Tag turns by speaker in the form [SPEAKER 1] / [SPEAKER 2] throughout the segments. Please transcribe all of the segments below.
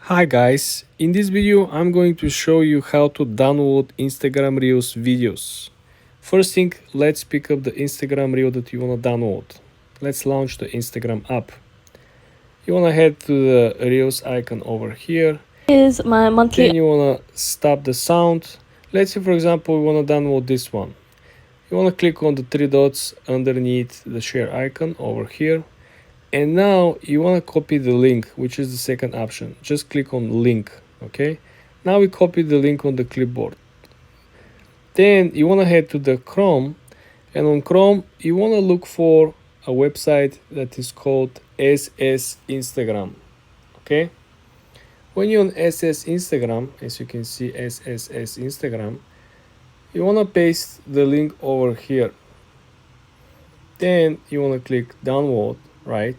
[SPEAKER 1] Hi guys, in this video I'm going to show you how to download Instagram Reels videos. First thing, let's pick up the Instagram Reel that you want to download. Let's launch the Instagram app. You want to head to the Reels icon over here.
[SPEAKER 2] Is my monthly.
[SPEAKER 1] Then you want to stop the sound. Let's say for example we want to download this one. You want to click on the three dots underneath the share icon over here. And now you want to copy the link, which is the second option. Just click on link, okay? Now we copy the link on the clipboard. Then you want to head to the Chrome, and on Chrome you want to look for a website that is called SS Instagram, okay? When you're on SS Instagram, as you can see SSS Instagram, you want to paste the link over here. Then you want to click download, right?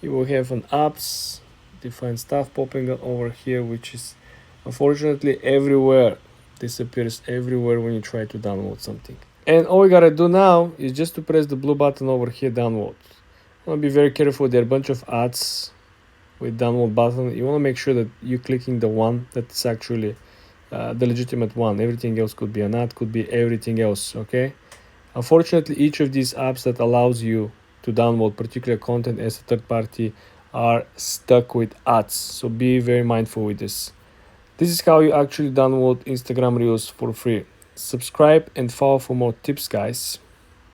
[SPEAKER 1] You will have an apps, different stuff popping up over here, which is unfortunately everywhere. Disappears everywhere when you try to download something. And all we gotta do now is just to press the blue button over here, download. You wanna be very careful, there are a bunch of ads with download button. You wanna make sure that you're clicking the one that's actually the legitimate one. Everything else could be an ad, could be everything else, okay? Unfortunately, each of these apps that allows you to download particular content as a third party are stuck with ads, so be very mindful with this. This is how you actually download Instagram Reels for free. Subscribe and follow for more tips, guys.